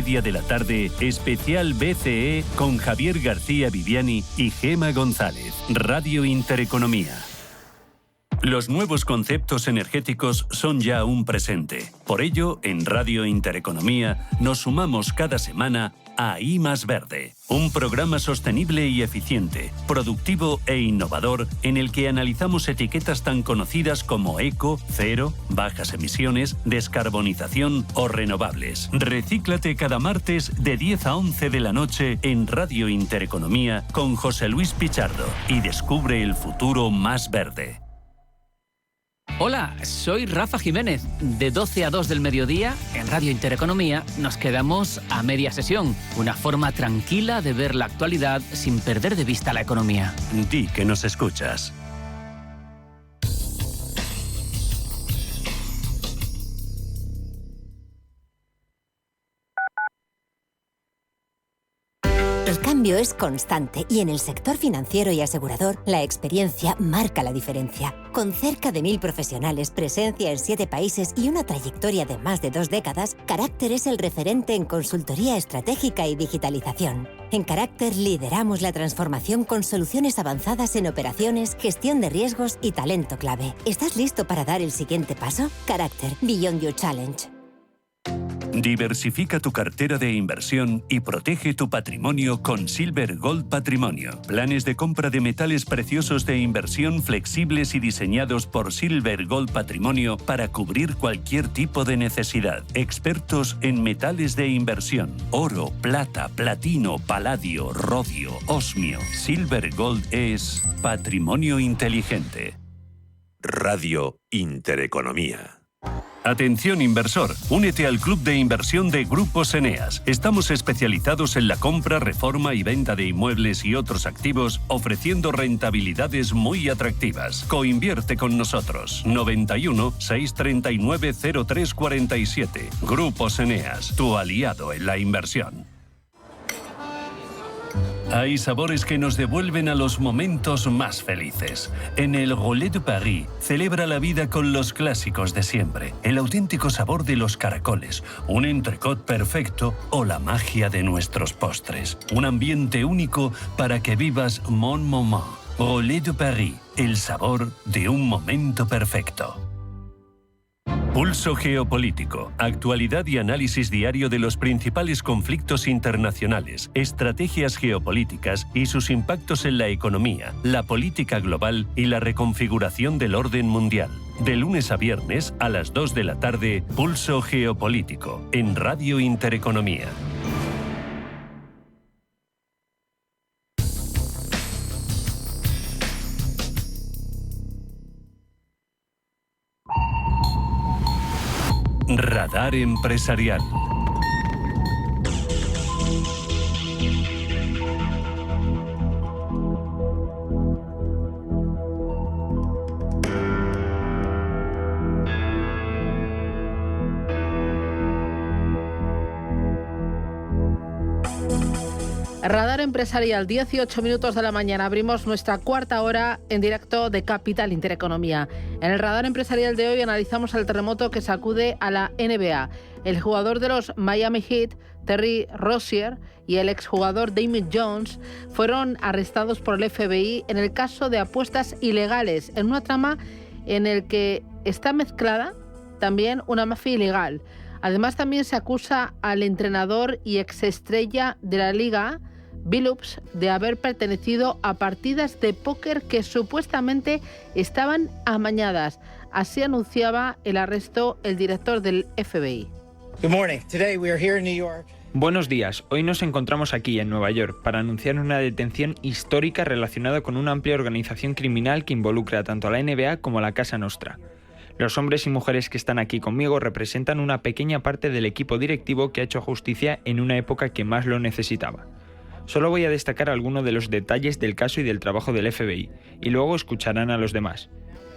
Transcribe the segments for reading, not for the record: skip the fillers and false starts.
1:30 de la tarde, especial BCE con Javier García Viviani y Gema González. Radio Intereconomía. Los nuevos conceptos energéticos son ya un presente. Por ello, en Radio Intereconomía nos sumamos cada semana a I Más Verde, un programa sostenible y eficiente, productivo e innovador en el que analizamos etiquetas tan conocidas como eco, cero, bajas emisiones, descarbonización o renovables. Recíclate cada martes de 10 a 11 de la noche en Radio Intereconomía con José Luis Pichardo y descubre el futuro más verde. Hola, soy Rafa Jiménez. De 12 a 2 del mediodía, en Radio Intereconomía, nos quedamos a media sesión. Una forma tranquila de ver la actualidad sin perder de vista la economía. Di que nos escuchas. El cambio es constante y en el sector financiero y asegurador, la experiencia marca la diferencia. Con cerca de 1.000 profesionales, presencia en 7 países y una trayectoria de más de 2 décadas, Carácter es el referente en consultoría estratégica y digitalización. En Carácter lideramos la transformación con soluciones avanzadas en operaciones, gestión de riesgos y talento clave. ¿Estás listo para dar el siguiente paso? Carácter, Beyond Your Challenge. Diversifica tu cartera de inversión y protege tu patrimonio con Silver Gold Patrimonio. Planes de compra de metales preciosos de inversión flexibles y diseñados por Silver Gold Patrimonio para cubrir cualquier tipo de necesidad. Expertos en metales de inversión: oro, plata, platino, paladio, rodio, osmio. Silver Gold es patrimonio inteligente. Radio Intereconomía. Atención inversor, únete al club de inversión de Grupos Eneas. Estamos especializados en la compra, reforma y venta de inmuebles y otros activos, ofreciendo rentabilidades muy atractivas. Coinvierte con nosotros. 91 639 0347. Grupos Eneas, tu aliado en la inversión. Hay sabores que nos devuelven a los momentos más felices. En el Relais de Paris, celebra la vida con los clásicos de siempre, el auténtico sabor de los caracoles, un entrecot perfecto o la magia de nuestros postres. Un ambiente único para que vivas Mon Moment. Relais de Paris, el sabor de un momento perfecto. Pulso geopolítico, actualidad y análisis diario de los principales conflictos internacionales, estrategias geopolíticas y sus impactos en la economía, la política global y la reconfiguración del orden mundial. De lunes a viernes a las 2 de la tarde, Pulso geopolítico, en Radio Intereconomía. Radar Empresarial. Radar Empresarial, 18 minutos de la mañana. Abrimos nuestra cuarta hora en directo de Capital Intereconomía. En el Radar Empresarial de hoy analizamos el terremoto que sacude a la NBA. El jugador de los Miami Heat, Terry Rozier, y el exjugador Damon Jones fueron arrestados por el FBI en el caso de apuestas ilegales, en una trama en el que está mezclada también una mafia ilegal. Además, también se acusa al entrenador y exestrella de la liga, Billups, de haber pertenecido a partidas de póker que supuestamente estaban amañadas. Así anunciaba el arresto el director del FBI. Good morning. Today we are here in New York. Buenos días. Hoy nos encontramos aquí en Nueva York para anunciar una detención histórica relacionada con una amplia organización criminal que involucra tanto a la NBA como a la Casa Nostra. Los hombres y mujeres que están aquí conmigo representan una pequeña parte del equipo directivo que ha hecho justicia en una época que más lo necesitaba. Solo voy a destacar algunos de los detalles del caso y del trabajo del FBI, y luego escucharán a los demás.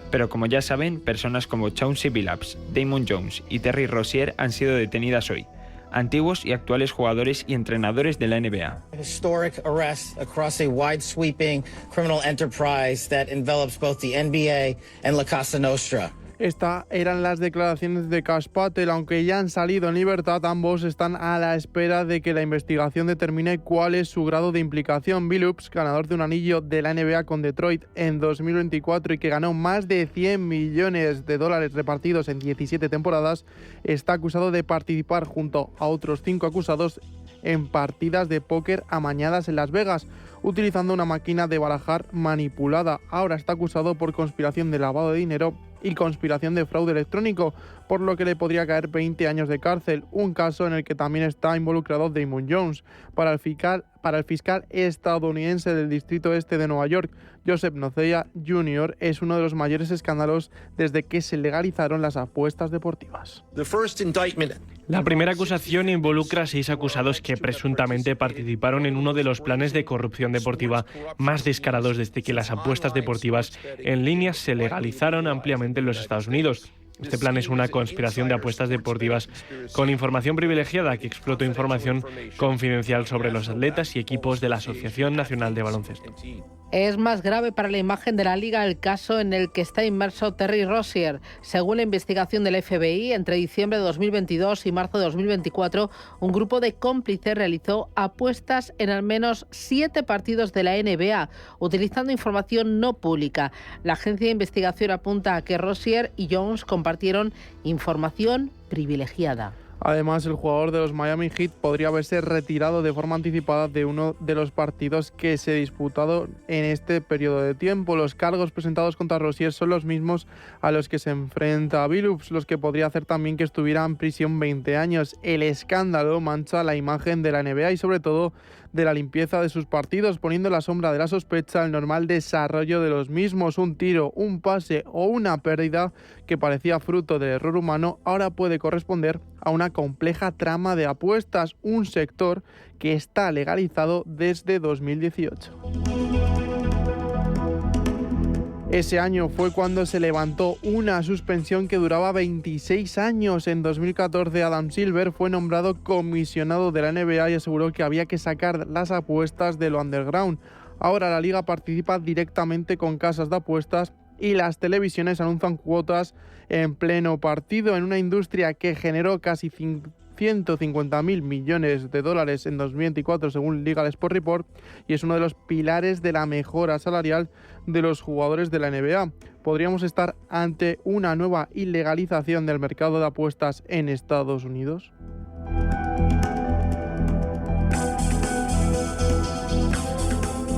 Pero como ya saben, personas como Chauncey Billups, Damon Jones y Terry Rozier han sido detenidas hoy, antiguos y actuales jugadores y entrenadores de la NBA. Historic arrest across a wide-sweeping criminal enterprise that envelops both the NBA and La Casa Nostra. Estas eran las declaraciones de Kash Patel. Aunque ya han salido en libertad, ambos están a la espera de que la investigación determine cuál es su grado de implicación. Billups, ganador de un anillo de la NBA con Detroit en 2024 y que ganó más de $100 millones repartidos en 17 temporadas, está acusado de participar junto a otros 5 acusados en partidas de póker amañadas en Las Vegas, utilizando una máquina de barajar manipulada. Ahora está acusado por conspiración de lavado de dinero y conspiración de fraude electrónico, por lo que le podría caer 20 años de cárcel, un caso en el que también está involucrado Damon Jones. Para el fiscal estadounidense del Distrito Este de Nueva York, Joseph Nocella Jr., es uno de los mayores escándalos desde que se legalizaron las apuestas deportivas. La primera acusación involucra a 6 acusados que presuntamente participaron en uno de los planes de corrupción deportiva más descarados desde que las apuestas deportivas en línea se legalizaron ampliamente en los Estados Unidos. Este plan es una conspiración de apuestas deportivas con información privilegiada que explotó información confidencial sobre los atletas y equipos de la Asociación Nacional de Baloncesto. Es más grave para la imagen de la Liga el caso en el que está inmerso Terry Rozier. Según la investigación del FBI, entre diciembre de 2022 y marzo de 2024, un grupo de cómplices realizó apuestas en al menos 7 partidos de la NBA, utilizando información no pública. La agencia de investigación apunta a que Rozier y Jones compartieron información privilegiada. Además, el jugador de los Miami Heat podría haberse retirado de forma anticipada de uno de los partidos que se disputado en este periodo de tiempo. Los cargos presentados contra Rozier son los mismos a los que se enfrenta a Billups, los que podría hacer también que estuviera en prisión 20 años. El escándalo mancha la imagen de la NBA y sobre todo de la limpieza de sus partidos, poniendo en la sombra de la sospecha el normal desarrollo de los mismos. Un tiro, un pase o una pérdida que parecía fruto del error humano ahora puede corresponder a una compleja trama de apuestas, un sector que está legalizado desde 2018. Ese año fue cuando se levantó una suspensión que duraba 26 años. En 2014, Adam Silver fue nombrado comisionado de la NBA y aseguró que había que sacar las apuestas de lo underground. Ahora la liga participa directamente con casas de apuestas y las televisiones anuncian cuotas en pleno partido en una industria que generó casi 150.000 millones de dólares en 2024 según Legal Sport Report, y es uno de los pilares de la mejora salarial de los jugadores de la NBA. ¿Podríamos estar ante una nueva ilegalización del mercado de apuestas en Estados Unidos?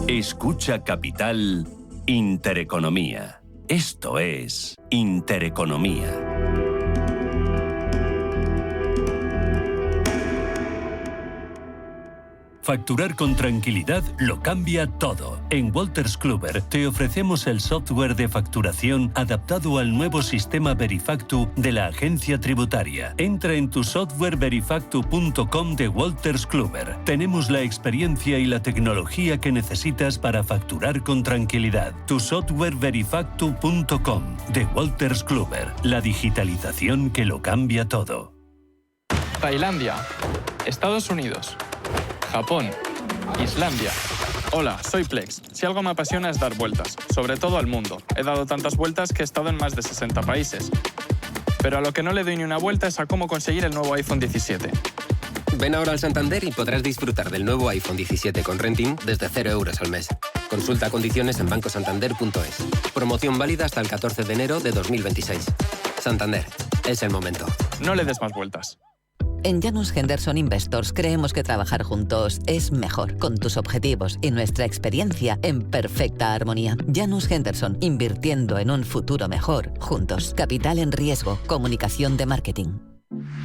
Escucha Capital Intereconomía. Esto es Intereconomía. Facturar con tranquilidad lo cambia todo. En Wolters Kluwer te ofrecemos el software de facturación adaptado al nuevo sistema Verifactu de la agencia tributaria. Entra en tu softwareverifactu.com de Wolters Kluwer. Tenemos la experiencia y la tecnología que necesitas para facturar con tranquilidad. Tu softwareverifactu.com de Wolters Kluwer. La digitalización que lo cambia todo. Tailandia, Estados Unidos, Japón, Islandia. Hola, soy Plex. Si algo me apasiona es dar vueltas, sobre todo al mundo. He dado tantas vueltas que he estado en más de 60 países. Pero a lo que no le doy ni una vuelta es a cómo conseguir el nuevo iPhone 17. Ven ahora al Santander y podrás disfrutar del nuevo iPhone 17 con renting desde 0 euros al mes. Consulta condiciones en bancosantander.es. Promoción válida hasta el 14 de enero de 2026. Santander, es el momento. No le des más vueltas. En Janus Henderson Investors creemos que trabajar juntos es mejor, con tus objetivos y nuestra experiencia en perfecta armonía. Janus Henderson, invirtiendo en un futuro mejor, juntos. Capital en riesgo, comunicación de marketing.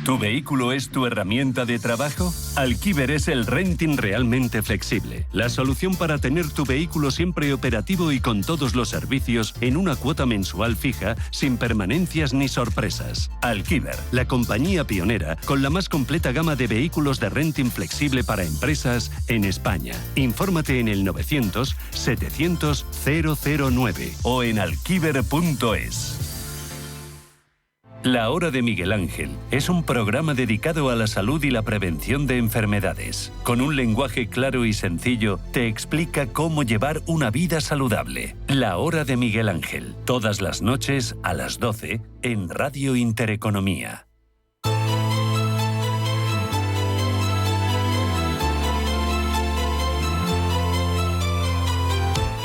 ¿Tu vehículo es tu herramienta de trabajo? Alquiver es el renting realmente flexible. La solución para tener tu vehículo siempre operativo y con todos los servicios en una cuota mensual fija, sin permanencias ni sorpresas. Alquiver, la compañía pionera con la más completa gama de vehículos de renting flexible para empresas en España. Infórmate en el 900-700-009 o en alquiver.es. La Hora de Miguel Ángel es un programa dedicado a la salud y la prevención de enfermedades. Con un lenguaje claro y sencillo, te explica cómo llevar una vida saludable. La Hora de Miguel Ángel, todas las noches a las 12 en Radio Intereconomía.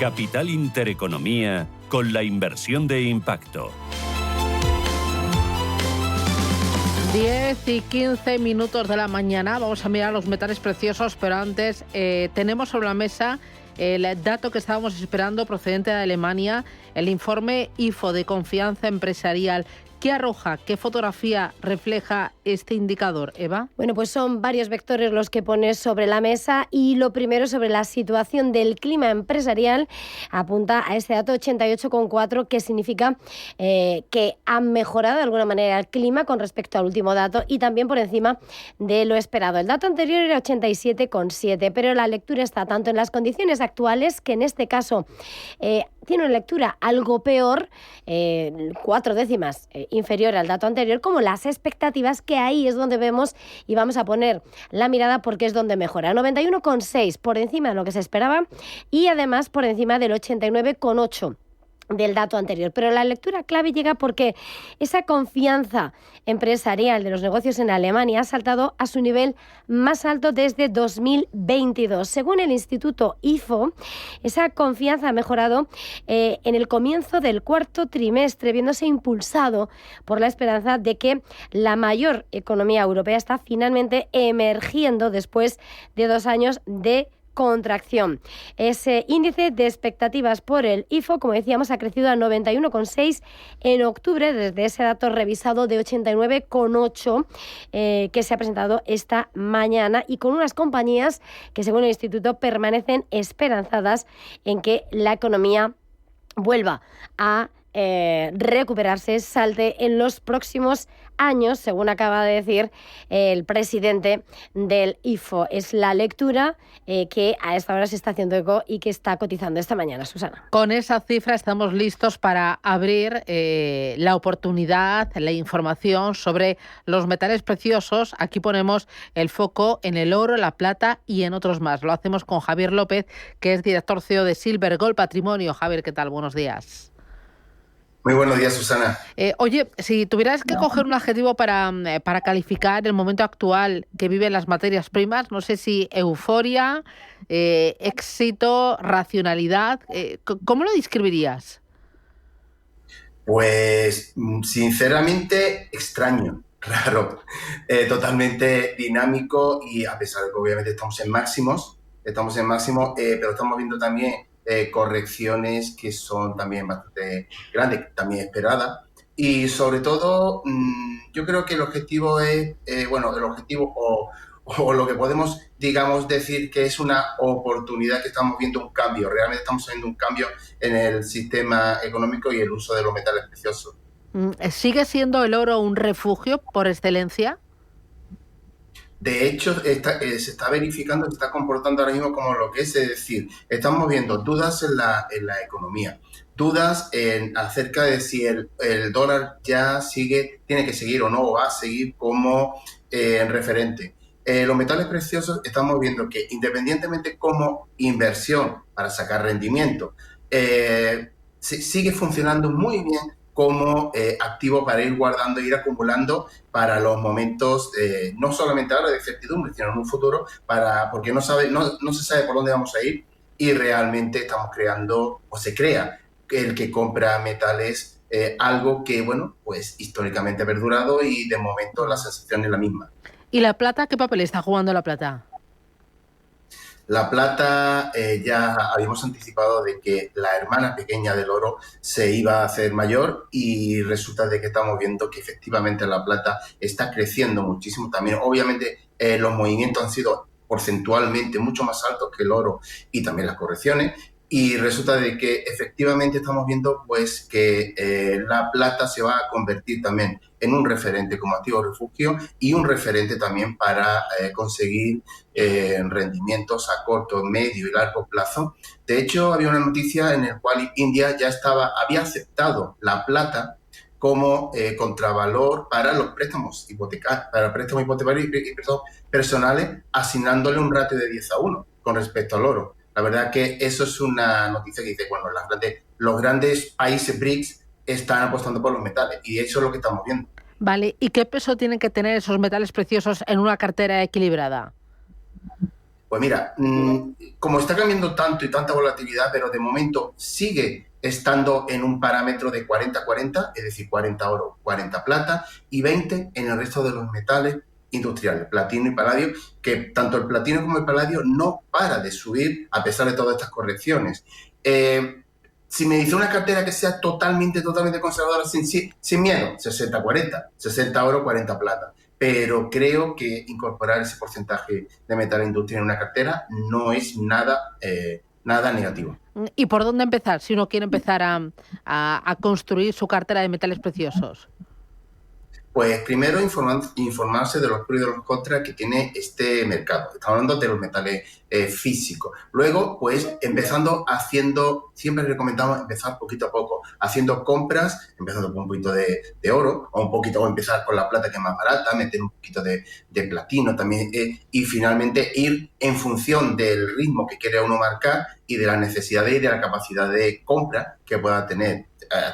Capital Intereconomía con la inversión de impacto. 10 y 15 minutos de la mañana. Vamos a mirar los metales preciosos, pero antes tenemos sobre la mesa el dato que estábamos esperando procedente de Alemania, el informe IFO de confianza empresarial. ¿Qué arroja? ¿Qué fotografía refleja este indicador, Eva? Bueno, pues son varios vectores los que pones sobre la mesa y lo primero sobre la situación del clima empresarial apunta a este dato 88,4 que significa que ha mejorado de alguna manera el clima con respecto al último dato y también por encima de lo esperado. El dato anterior era 87,7, pero la lectura está tanto en las condiciones actuales, que en este caso tiene una lectura algo peor, 4 décimas inferior al dato anterior, como las expectativas, que ahí es donde vemos y vamos a poner la mirada porque es donde mejora. 91,6 por encima de lo que se esperaba y además por encima del 89,8 del dato anterior. Pero la lectura clave llega porque esa confianza empresarial de los negocios en Alemania ha saltado a su nivel más alto desde 2022. Según el Instituto IFO, esa confianza ha mejorado en el comienzo del cuarto trimestre, viéndose impulsado por la esperanza de que la mayor economía europea está finalmente emergiendo después de 2 años de contracción. Ese índice de expectativas por el IFO, como decíamos, ha crecido a 91,6 en octubre, desde ese dato revisado de 89,8 que se ha presentado esta mañana, y con unas compañías que, según el instituto, permanecen esperanzadas en que la economía vuelva a recuperarse, salte en los próximos años, según acaba de decir el presidente del IFO. Es la lectura que a esta hora se está haciendo eco y que está cotizando esta mañana, Susana. Con esa cifra estamos listos para abrir la oportunidad, la información sobre los metales preciosos. Aquí ponemos el foco en el oro, la plata y en otros más. Lo hacemos con Javier López, que es director CEO de Silver Gold Patrimonio. Javier, ¿qué tal? Buenos días. Muy buenos días, Susana. Oye, si tuvieras que coger un adjetivo para calificar el momento actual que viven las materias primas, no sé si euforia, éxito, racionalidad, ¿cómo lo describirías? Pues, sinceramente, extraño, raro, totalmente dinámico, y a pesar de que obviamente estamos en máximos, pero estamos viendo también correcciones que son también bastante grandes, también esperadas, y sobre todo yo creo que el objetivo es, o lo que podemos, digamos, decir que es una oportunidad, que estamos viendo un cambio, realmente estamos viendo un cambio en el sistema económico y el uso de los metales preciosos. ¿Sigue siendo el oro un refugio por excelencia? De hecho, se está verificando, se está comportando ahora mismo como lo que es decir, estamos viendo dudas en la economía, dudas acerca de si el dólar ya tiene que seguir o no, va a seguir como referente. Los metales preciosos estamos viendo que, independientemente como inversión para sacar rendimiento, sigue funcionando muy bien como activo para ir guardando e ir acumulando para los momentos, no solamente ahora de incertidumbre, sino en un futuro, porque no se sabe por dónde vamos a ir, y realmente estamos creando, o se crea, el que compra metales, algo que, bueno, pues históricamente ha perdurado, y de momento la sensación es la misma. ¿Y la plata? ¿Qué papel está jugando la plata? La plata, ya habíamos anticipado de que la hermana pequeña del oro se iba a hacer mayor, y resulta de que estamos viendo que efectivamente la plata está creciendo muchísimo también. Obviamente los movimientos han sido porcentualmente mucho más altos que el oro, y también las correcciones, y resulta de que efectivamente estamos viendo pues que la plata se va a convertir también en un referente como activo refugio, y un referente también para conseguir rendimientos a corto, medio y largo plazo. De hecho, había una noticia en la cual India ya había aceptado la plata como contravalor para los préstamos hipotecarios, personales, asignándole un ratio de 10-1 con respecto al oro. La verdad que eso es una noticia que dice, bueno, los grandes países BRICS están apostando por los metales, y eso es lo que estamos viendo. Vale, ¿y qué peso tienen que tener esos metales preciosos en una cartera equilibrada? Pues mira, como está cambiando tanto y tanta volatilidad, pero de momento sigue estando en un parámetro de 40-40, es decir, 40 oro, 40 plata y 20 en el resto de los metales industriales, platino y paladio, que tanto el platino como el paladio no para de subir a pesar de todas estas correcciones. Si me dice una cartera que sea totalmente conservadora, sin miedo, 60-40, 60 oro, 40 plata. Pero creo que incorporar ese porcentaje de metal e industria en una cartera no es nada negativo. ¿Y por dónde empezar si uno quiere empezar a construir su cartera de metales preciosos? Pues primero informarse de los pros y de los contras que tiene este mercado. Estamos hablando de los metales físicos. Luego, pues siempre recomendamos empezar poquito a poco, haciendo compras, empezando con un poquito de oro, o empezar con la plata, que es más barata, meter un poquito de platino también, y finalmente ir en función del ritmo que quiere uno marcar y de la necesidad y de la capacidad de compra que pueda tener,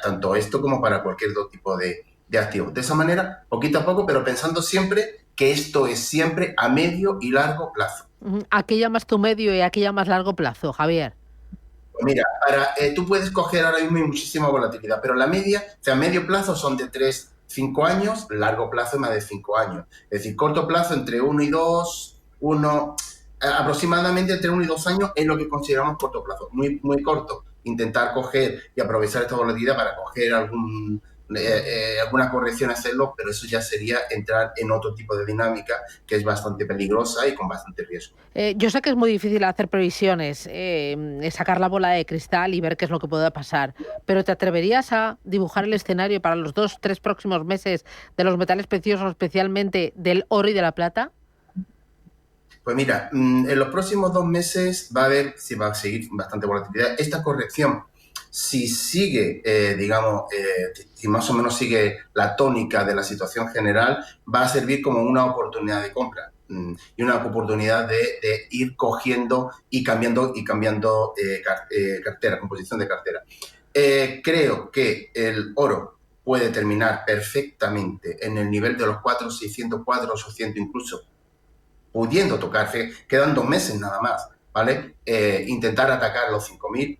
tanto esto como para cualquier otro tipo de activos. De esa manera, poquito a poco, pero pensando siempre que esto es siempre a medio y largo plazo. ¿A qué llamas tu medio y a qué llamas largo plazo, Javier? Pues mira, tú puedes coger ahora mismo muchísima volatilidad, pero la media, o sea, medio plazo son de 3-5 años, largo plazo es más de 5 años. Es decir, corto plazo entre 1 y 2, aproximadamente entre 1 y 2 años es lo que consideramos corto plazo. Muy, muy corto. Intentar coger y aprovechar esta volatilidad para coger alguna corrección, hacerlo, pero eso ya sería entrar en otro tipo de dinámica que es bastante peligrosa y con bastante riesgo. Yo sé que es muy difícil hacer previsiones, sacar la bola de cristal y ver qué es lo que pueda pasar, pero ¿te atreverías a dibujar el escenario para los 2-3 próximos meses de los metales preciosos, especialmente del oro y de la plata? Pues mira, en los próximos 2 meses va a seguir bastante volatilidad. Esta corrección, si sigue, si más o menos sigue la tónica de la situación general, va a servir como una oportunidad de compra y una oportunidad de ir cogiendo y cambiando cartera, composición de cartera. Creo que el oro puede terminar perfectamente en el nivel de los 4.600, 4.800 incluso, pudiendo tocarse, quedan 2 meses nada más, ¿vale? Intentar atacar los 5.000.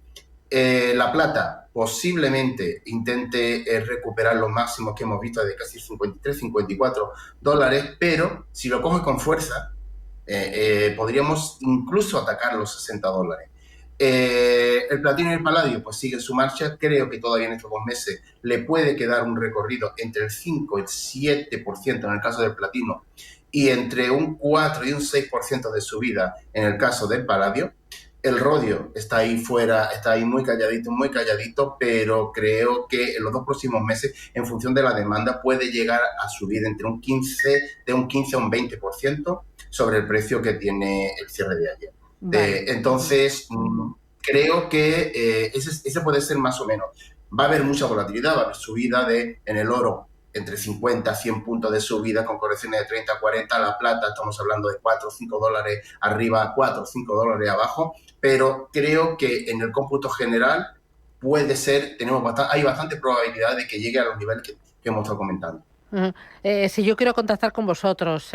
La plata posiblemente intente recuperar los máximos que hemos visto de casi $53-54, pero si lo coge con fuerza, podríamos incluso atacar los $60. El platino y el paladio pues sigue su marcha. Creo que todavía en estos 2 meses le puede quedar un recorrido entre el 5 y el 7% en el caso del platino y entre un 4 y un 6% de subida en el caso del paladio. El rodio está ahí fuera, está ahí muy calladito, pero creo que en los 2 próximos meses, en función de la demanda, puede llegar a subir entre un 15 a un 20% sobre el precio que tiene el cierre de ayer. Vale. Entonces, creo que ese puede ser más o menos. Va a haber mucha volatilidad, va a haber subida en el oro entre 50 a 100 puntos de subida con correcciones de 30 a 40, la plata estamos hablando de 4 o 5 dólares arriba, 4 o 5 dólares abajo, pero creo que en el cómputo general puede ser, hay bastante probabilidad de que llegue a los niveles que hemos estado comentando. Si yo quiero contactar con vosotros,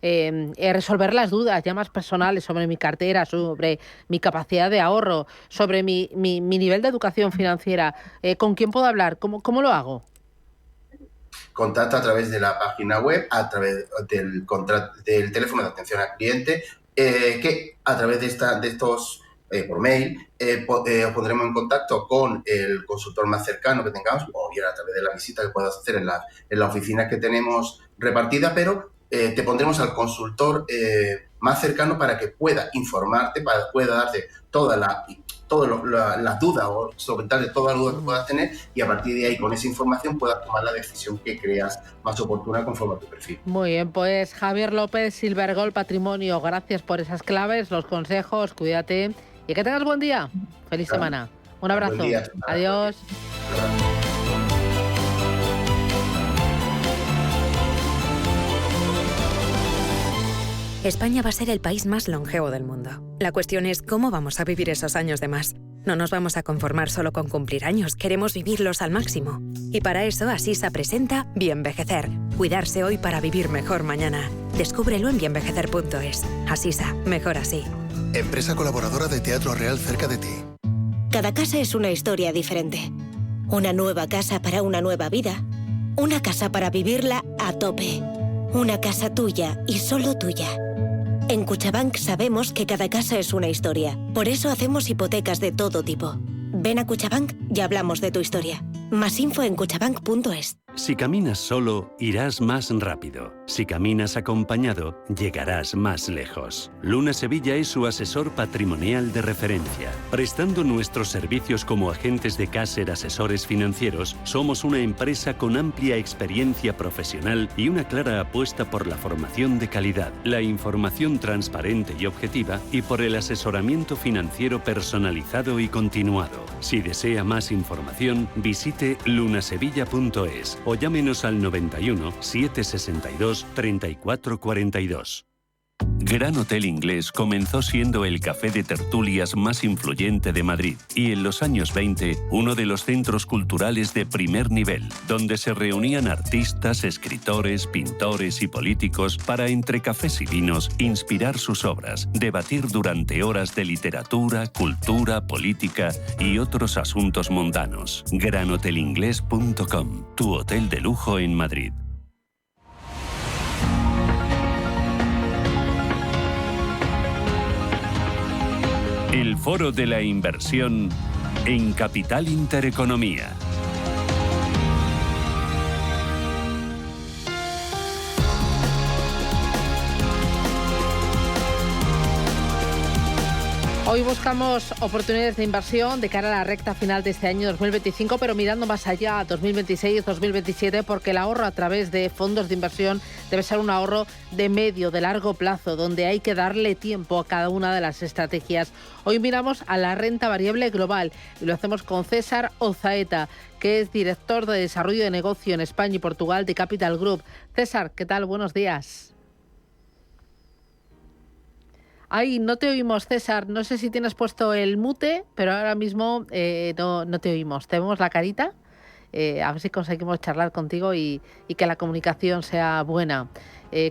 resolver las dudas ya más personales sobre mi cartera, sobre mi capacidad de ahorro, sobre mi nivel de educación financiera, ¿con quién puedo hablar? ¿Cómo lo hago? Contacta a través de la página web, a través del teléfono de atención al cliente, que a través de estos, por mail, os pondremos en contacto con el consultor más cercano que tengamos, o bien a través de la visita que puedas hacer en la oficina que tenemos repartida, pero te pondremos al consultor más cercano para que pueda informarte, pueda darte todas las dudas o solventarle todas las dudas que puedas tener, y a partir de ahí, con esa información, puedas tomar la decisión que creas más oportuna conforme a tu perfil. Muy bien, pues Javier López, Silvergold Patrimonio, gracias por esas claves, los consejos, cuídate y que tengas buen día. Feliz semana. Un abrazo. Buen día. Adiós. España va a ser el país más longevo del mundo. La cuestión es cómo vamos a vivir esos años de más. No nos vamos a conformar solo con cumplir años, queremos vivirlos al máximo. Y para eso Asisa presenta Bienvejecer. Cuidarse hoy para vivir mejor mañana. Descúbrelo en bienvejecer.es. Asisa, mejor así. Empresa colaboradora de Teatro Real cerca de ti. Cada casa es una historia diferente. Una nueva casa para una nueva vida. Una casa para vivirla a tope. Una casa tuya y solo tuya. En Cuchabank sabemos que cada casa es una historia. Por eso hacemos hipotecas de todo tipo. Ven a Cuchabank y hablamos de tu historia. Más info en cuchabank.es. Si caminas solo, irás más rápido. Si caminas acompañado, llegarás más lejos. Luna Sevilla es su asesor patrimonial de referencia. Prestando nuestros servicios como agentes de Caser Asesores Financieros, somos una empresa con amplia experiencia profesional y una clara apuesta por la formación de calidad, la información transparente y objetiva y por el asesoramiento financiero personalizado y continuado. Si desea más información, visite lunasevilla.es o llámenos al 91 762 3442. Gran Hotel Inglés comenzó siendo el café de tertulias más influyente de Madrid y en los años 20 uno de los centros culturales de primer nivel, donde se reunían artistas, escritores, pintores y políticos para entre cafés y vinos inspirar sus obras, debatir durante horas de literatura, cultura, política y otros asuntos mundanos. GranHotelInglés.com, tu hotel de lujo en Madrid. El Foro de la Inversión en Capital Intereconomía. Hoy buscamos oportunidades de inversión de cara a la recta final de este año 2025, pero mirando más allá a 2026-2027, porque el ahorro a través de fondos de inversión debe ser un ahorro de medio, de largo plazo, donde hay que darle tiempo a cada una de las estrategias. Hoy miramos a la renta variable global y lo hacemos con César Ozaeta, que es director de desarrollo de negocio en España y Portugal de Capital Group. César, ¿qué tal? Buenos días. Ay, no te oímos, César. No sé si tienes puesto el mute, pero ahora mismo no te oímos. Te vemos la carita. A ver si conseguimos charlar contigo y que la comunicación sea buena.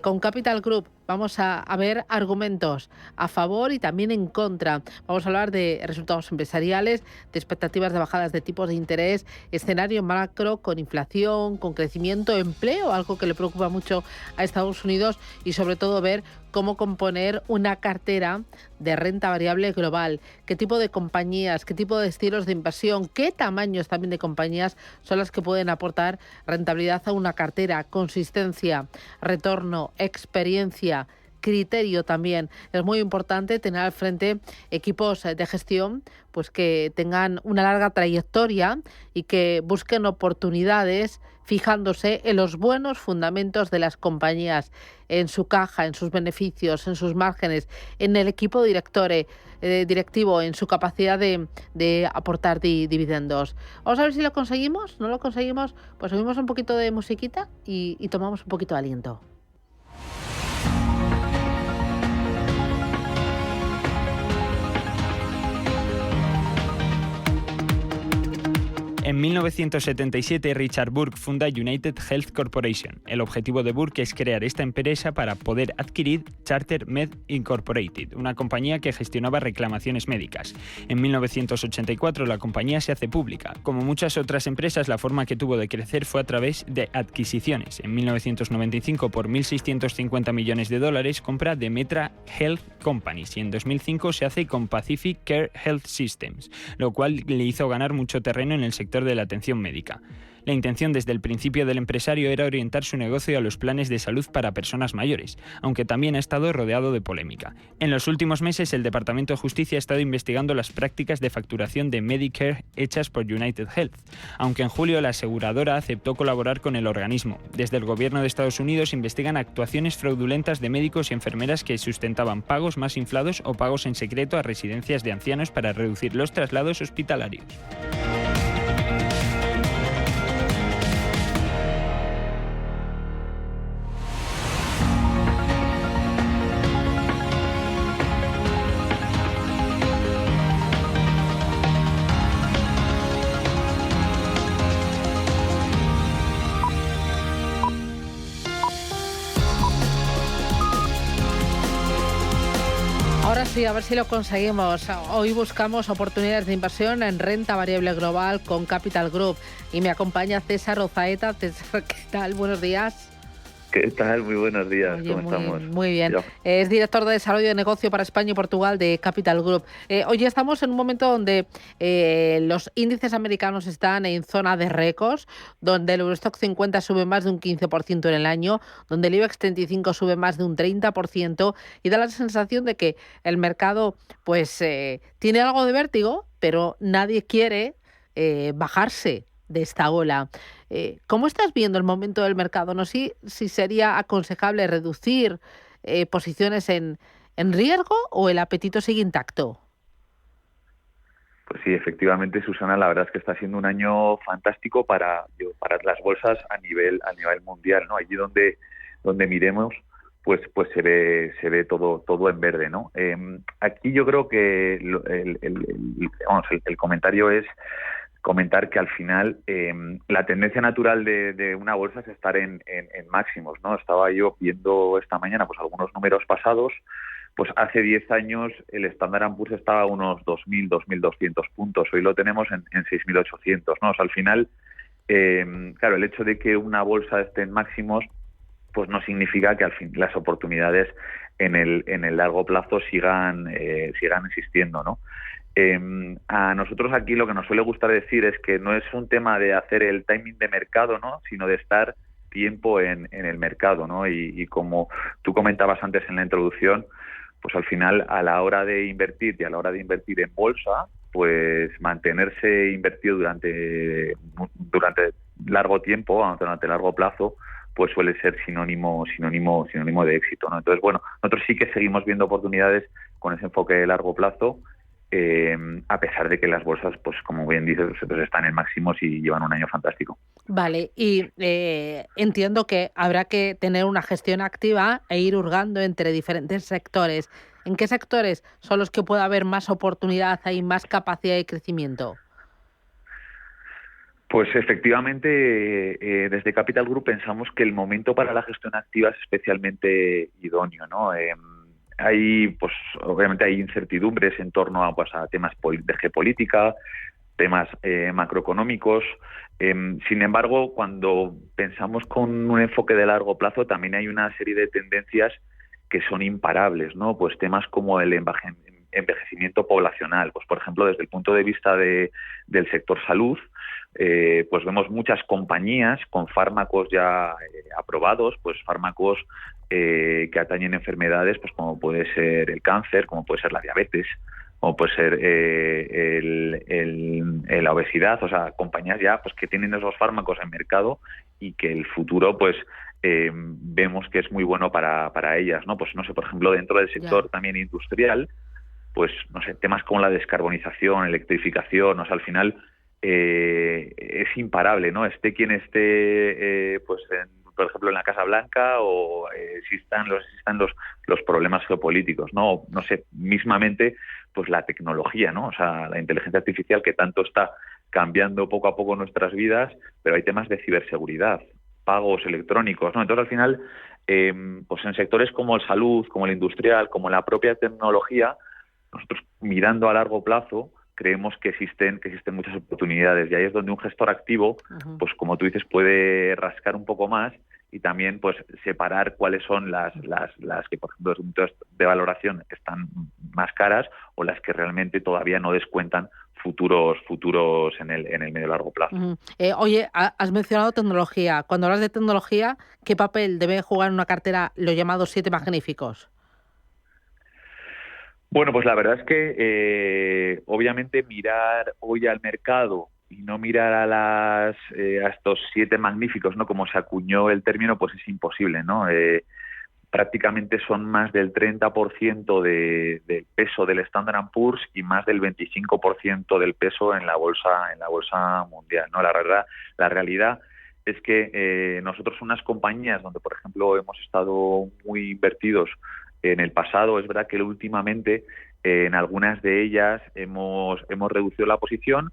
Con Capital Group vamos a ver argumentos a favor y también en contra. Vamos a hablar de resultados empresariales, de expectativas de bajadas de tipos de interés, escenario macro con inflación, con crecimiento, empleo, algo que le preocupa mucho a Estados Unidos, y sobre todo ver cómo componer una cartera de renta variable global, qué tipo de compañías, qué tipo de estilos de inversión, qué tamaños también de compañías son las que pueden aportar rentabilidad a una cartera, consistencia, retorno, experiencia, criterio también. Es muy importante tener al frente equipos de gestión pues que tengan una larga trayectoria y que busquen oportunidades fijándose en los buenos fundamentos de las compañías, en su caja, en sus beneficios, en sus márgenes, en el equipo directivo, en su capacidad de aportar dividendos. Vamos a ver si lo conseguimos. ¿No lo conseguimos? Pues oímos un poquito de musiquita y tomamos un poquito de aliento. En 1977, Richard Burke funda United Health Corporation. El objetivo de Burke es crear esta empresa para poder adquirir Charter Med Incorporated, una compañía que gestionaba reclamaciones médicas. En 1984, la compañía se hace pública. Como muchas otras empresas, la forma que tuvo de crecer fue a través de adquisiciones. En 1995, por $1.650 millones, compra Demetra Health Companies, y en 2005 se hace con Pacific Care Health Systems, lo cual le hizo ganar mucho terreno en el sector de la atención médica. La intención desde el principio del empresario era orientar su negocio a los planes de salud para personas mayores, aunque también ha estado rodeado de polémica. En los últimos meses, el Departamento de Justicia ha estado investigando las prácticas de facturación de Medicare hechas por United Health, aunque en julio la aseguradora aceptó colaborar con el organismo. Desde el gobierno de Estados Unidos investigan actuaciones fraudulentas de médicos y enfermeras que sustentaban pagos más inflados o pagos en secreto a residencias de ancianos para reducir los traslados hospitalarios. Ahora sí, a ver si lo conseguimos. Hoy buscamos oportunidades de inversión en renta variable global con Capital Group y me acompaña César Ozaeta. César, ¿qué tal? Buenos días. ¿Qué tal? Muy buenos días. Oye, ¿Cómo estamos? Muy bien. Es director de desarrollo de negocio para España y Portugal de Capital Group. Hoy estamos en un momento donde los índices americanos están en zona de récords, donde el Eurostock 50 sube más de un 15% en el año, donde el IBEX 35 sube más de un 30% y da la sensación de que el mercado pues tiene algo de vértigo, pero nadie quiere bajarse de esta ola. ¿Cómo estás viendo el momento del mercado? No sé si sería aconsejable reducir posiciones en riesgo o el apetito sigue intacto. Pues sí, efectivamente, Susana, la verdad es que está siendo un año fantástico para las bolsas a nivel mundial, ¿no? Allí donde miremos, pues se ve todo en verde, ¿no? Aquí yo creo que el comentario es comentar que al final la tendencia natural de una bolsa es estar en máximos, ¿no? Estaba yo viendo esta mañana pues algunos números pasados, pues hace 10 años el Standard & Poor's estaba a unos 2.000, 2.200 puntos, hoy lo tenemos en 6.800, ¿no? O sea, al final, claro, el hecho de que una bolsa esté en máximos pues no significa que al fin las oportunidades en el largo plazo sigan existiendo, ¿no? A nosotros aquí lo que nos suele gustar decir es que no es un tema de hacer el timing de mercado, ¿no? Sino de estar tiempo en el mercado, ¿no? Y como tú comentabas antes en la introducción, pues al final a la hora de invertir y a la hora de invertir en bolsa, pues mantenerse invertido durante largo tiempo, durante largo plazo, pues suele ser sinónimo de éxito, ¿no? Entonces, bueno, nosotros sí que seguimos viendo oportunidades con ese enfoque de largo plazo, a pesar de que las bolsas, pues como bien dices, pues están en máximos y llevan un año fantástico. Vale, y entiendo que habrá que tener una gestión activa e ir hurgando entre diferentes sectores. ¿En qué sectores son los que puede haber más oportunidad, hay más capacidad de crecimiento? Pues efectivamente, desde Capital Group pensamos que el momento para la gestión activa es especialmente idóneo, ¿no? Pues obviamente hay incertidumbres en torno a temas de geopolítica, temas macroeconómicos. Sin embargo, cuando pensamos con un enfoque de largo plazo, también hay una serie de tendencias que son imparables, ¿no? Pues temas como el envejecimiento poblacional. Pues por ejemplo, desde el punto de vista del sector salud, pues vemos muchas compañías con fármacos ya aprobados, pues fármacos que atañen enfermedades, pues como puede ser el cáncer, como puede ser la diabetes, como puede ser la obesidad, o sea, compañías ya pues que tienen esos fármacos en mercado y que el futuro pues vemos que es muy bueno para ellas, ¿no? Pues no sé, por ejemplo, dentro del sector también industrial, pues no sé, temas como la descarbonización, electrificación, o sea, al final es imparable, ¿no? Esté quien esté, por ejemplo, en la Casa Blanca o existan los problemas geopolíticos, ¿no? No sé, mismamente, pues la tecnología, ¿no? O sea, la inteligencia artificial que tanto está cambiando poco a poco nuestras vidas, pero hay temas de ciberseguridad, pagos electrónicos, ¿no? Entonces, al final, pues en sectores como el salud, como el industrial, como la propia tecnología, nosotros mirando a largo plazo creemos que existen muchas oportunidades y ahí es donde un gestor activo, pues como tú dices, puede rascar un poco más y también pues separar cuáles son las que, por ejemplo, desde un punto de valoración están más caras o las que realmente todavía no descuentan futuros en el medio largo plazo. Oye, has mencionado tecnología. Cuando hablas de tecnología, ¿qué papel debe jugar en una cartera los llamados 7 magníficos? Bueno, pues la verdad es que obviamente mirar hoy al mercado y no mirar a estos 7 magníficos, ¿no? Como se acuñó el término, pues es imposible, ¿no? Prácticamente son más del 30% del peso del Standard & Poor's y más del 25% del peso en la bolsa mundial, ¿no? La realidad es que nosotros unas compañías donde, por ejemplo, hemos estado muy invertidos en el pasado, es verdad que últimamente en algunas de ellas hemos reducido la posición,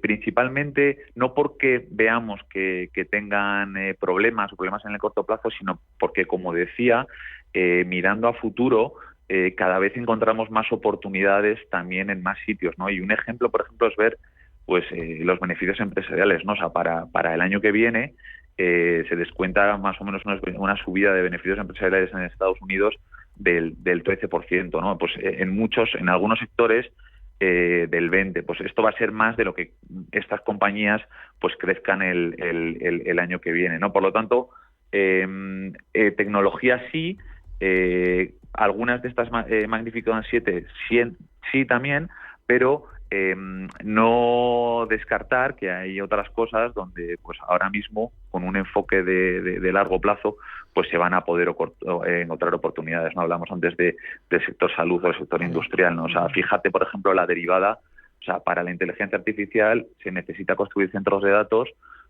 principalmente no porque veamos que tengan problemas en el corto plazo, sino porque, como decía, mirando a futuro, cada vez encontramos más oportunidades también en más sitios, ¿no? Y un ejemplo, por ejemplo, es ver pues los beneficios empresariales, ¿no? O sea, para el año que viene se descuenta más o menos una subida de beneficios empresariales en Estados Unidos del 13%, ¿no? Pues en algunos sectores del 20%. Pues esto va a ser más de lo que estas compañías pues crezcan el año que viene, ¿no? Por lo tanto, tecnología sí, algunas de estas Magnificent 7 sí también, pero no descartar que hay otras cosas donde pues ahora mismo con un enfoque de largo plazo pues se van a poder encontrar oportunidades, ¿no? Hablamos antes del sector salud o del sector industrial, ¿no? O sea, fíjate, por ejemplo, la derivada, o sea, para la inteligencia artificial se necesita construir centros de datos.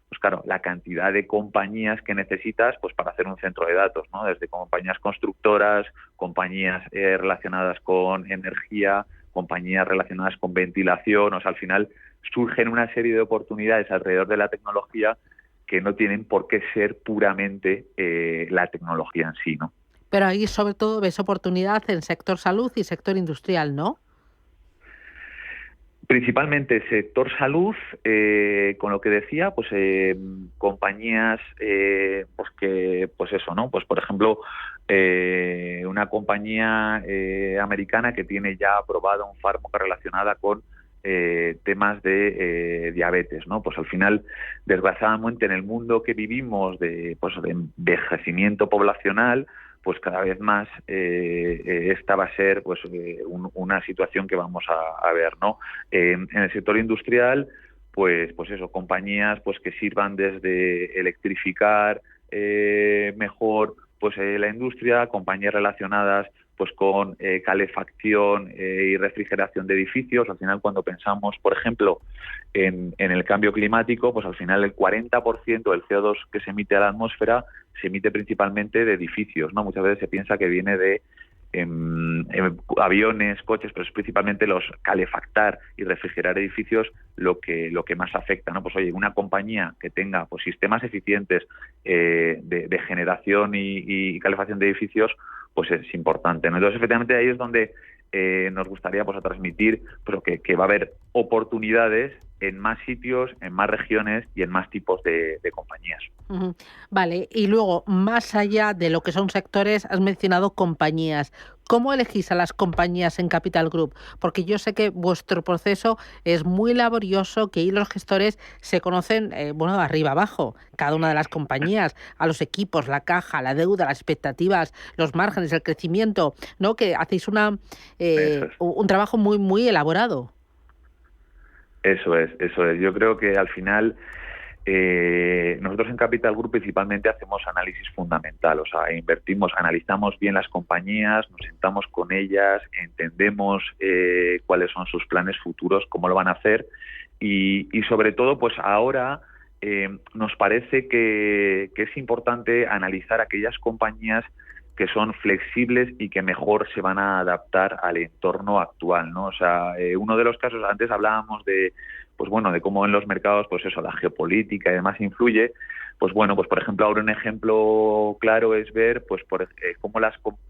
Pues claro, la cantidad de compañías que necesitas pues para hacer un centro de datos, ¿no? Desde compañías constructoras, compañías relacionadas con energía, compañías relacionadas con ventilación, o sea, al final surgen una serie de oportunidades alrededor de la tecnología que no tienen por qué ser puramente la tecnología en sí, ¿no? Pero ahí sobre todo ves oportunidad en sector salud y sector industrial, ¿no? Principalmente sector salud, con lo que decía, pues compañías, pues que, pues eso, ¿no? Pues por ejemplo, una compañía americana que tiene ya aprobado un fármaco relacionada con temas de diabetes, ¿no? Pues al final, desgraciadamente, en el mundo que vivimos de envejecimiento poblacional, pues cada vez más esta va a ser pues una situación que vamos a ver, ¿no? En el sector industrial, pues eso, compañías pues que sirvan desde electrificar mejor pues la industria, compañías relacionadas pues con calefacción y refrigeración de edificios. Al final, cuando pensamos, por ejemplo, en el cambio climático, pues al final el 40% del CO2 que se emite a la atmósfera se emite principalmente de edificios, ¿no? Muchas veces se piensa que viene de aviones, coches, pero es principalmente los calefactar y refrigerar edificios lo que más afecta, ¿no? Pues oye, una compañía que tenga pues sistemas eficientes de generación y calefacción de edificios, pues es importante, ¿no? Entonces, efectivamente, ahí es donde nos gustaría pues a transmitir, pero que va a haber oportunidades en más sitios, en más regiones y en más tipos de compañías. Uh-huh. Vale, y luego, más allá de lo que son sectores, has mencionado compañías. ¿Cómo elegís a las compañías en Capital Group? Porque yo sé que vuestro proceso es muy laborioso, que ahí los gestores se conocen, de arriba abajo, cada una de las compañías, a los equipos, la caja, la deuda, las expectativas, los márgenes, el crecimiento, ¿no? Que hacéis un trabajo muy, muy elaborado. Eso es. Yo creo que al final nosotros en Capital Group principalmente hacemos análisis fundamental, o sea, analizamos bien las compañías, nos sentamos con ellas, entendemos cuáles son sus planes futuros, cómo lo van a hacer y sobre todo, pues ahora nos parece que es importante analizar aquellas compañías que son flexibles y que mejor se van a adaptar al entorno actual, ¿no? O sea, uno de los casos, antes hablábamos de cómo en los mercados, pues eso, la geopolítica y demás influye. Pues bueno, pues por ejemplo, ahora un ejemplo claro es ver, pues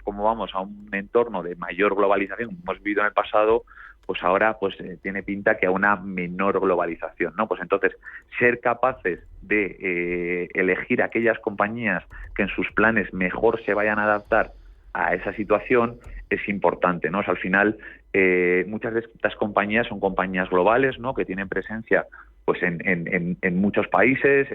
cómo vamos a un entorno de mayor globalización, como hemos vivido en el pasado, pues ahora pues tiene pinta que a una menor globalización, ¿no? Pues entonces, ser capaces de elegir aquellas compañías que en sus planes mejor se vayan a adaptar a esa situación es importante, ¿no? O sea, al final, muchas de estas compañías son compañías globales, ¿no? Que tienen presencia pues en muchos países